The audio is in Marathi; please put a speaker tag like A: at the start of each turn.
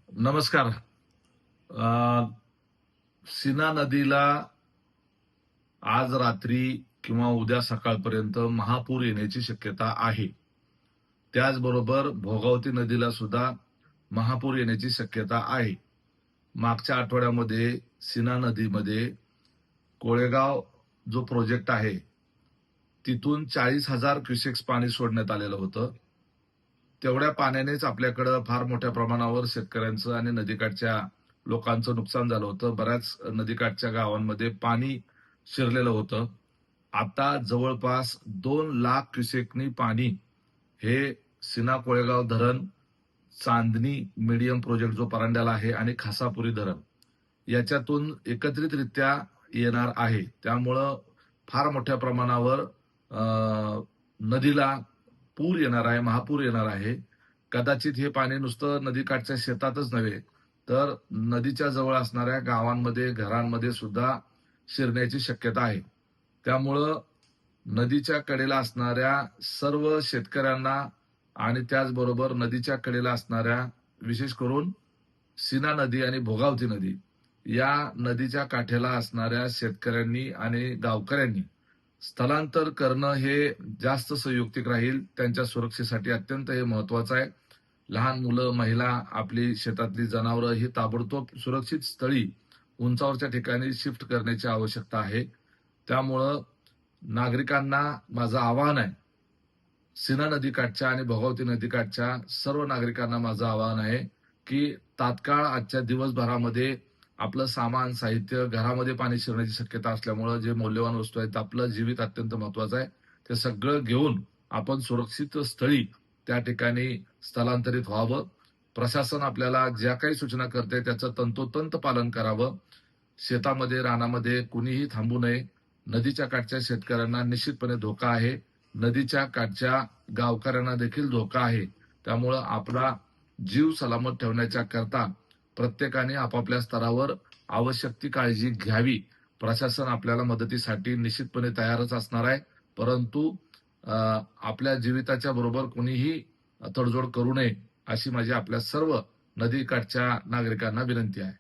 A: नमस्कार. सीना नदीला आज रात्री किंवा उद्या सकाळपर्यंत महापूर येण्याची शक्यता आहे. त्याचबरोबर भोगावती नदीला सुद्धा महापूर येण्याची शक्यता आहे. मागच्या आठवड्यामध्ये सीना नदीमध्ये कोळेगाव जो प्रोजेक्ट आहे तिथून 40,000 क्युसेक्स पाणी सोडण्यात आलेलं होतं. तेवढ्या पाण्यानेच आपल्याकडं फार मोठ्या प्रमाणावर शेतकऱ्यांचं आणि नदीकाठच्या लोकांचं नुकसान झालं होतं. बऱ्याच नदीकाठच्या गावांमध्ये पाणी शिरलेलं होतं. आता जवळपास 2 लाख क्युसेकनी पाणी हे सीना कोळेगाव धरण, चांदणी मीडियम प्रोजेक्ट जो परांड्याला आहे आणि खासापुरी धरण याच्यातून एकत्रितरित्या येणार आहे. त्यामुळं फार मोठ्या प्रमाणावर नदीला पूर येणार आहे, महापूर येणार आहे. कदाचित हे पाणी नुसतं नदीकाठच्या शेतातच नव्हे तर नदीच्या जवळ असणाऱ्या गावांमध्ये, घरांमध्ये सुद्धा शिरण्याची शक्यता आहे. त्यामुळं नदीच्या कडेला असणाऱ्या सर्व शेतकऱ्यांना आणि त्याचबरोबर नदीच्या कडेला असणाऱ्या विशेष करून सीना नदी आणि भोगावती नदी या नदीच्या काठेला असणाऱ्या शेतकऱ्यांनी आणि गावकऱ्यांनी स्थलांतर करणं हे जास्त संयुक्तिक राहील. त्यांच्या सुरक्षेसाठी अत्यंत हे महत्वाचं आहे. लहान मुलं, महिला, आपली शेतातली जनावरं ही ताबडतोब सुरक्षित स्थळी उंचावरच्या ठिकाणी शिफ्ट करण्याची आवश्यकता आहे. त्यामुळं नागरिकांना माझं आवाहन आहे, सीना नदीकाठच्या आणि भोगावती नदीकाठच्या सर्व नागरिकांना माझं आवाहन आहे की तात्काळ आजच्या दिवसभरामध्ये आपलं सामान, साहित्य, घरामध्ये पाणी शिरण्याची शक्यता असल्यामुळे जे मौल्यवान वस्तू आहेत, आपलं जीवित अत्यंत महत्वाचं आहे, ते सगळं घेऊन आपण सुरक्षित स्थळी त्या ठिकाणी स्थलांतरित व्हावं. प्रशासन आपल्याला ज्या काही सूचना करते त्याचं तंतोतंत पालन करावं. शेतामध्ये, रानामध्ये कुणीही थांबू नये. नदीच्या काठच्या शेतकऱ्यांना निश्चितपणे धोका आहे. नदीच्या काठच्या गावकऱ्यांना देखील धोका आहे. त्यामुळं आपला जीव सलामत ठेवण्याच्या करता प्रत्येकाने आपापल्या स्तरावर आवश्यक ती काळजी घ्यावी. प्रशासन आपल्याला मदतीसाठी निश्चितपणे तयारच असणार आहे, परंतु आपल्या जीविताच्या बरोबर कोणीही तडजोड करू नये अशी माझी आपल्या सर्व नदीकाठच्या नागरिकांना विनंती आहे.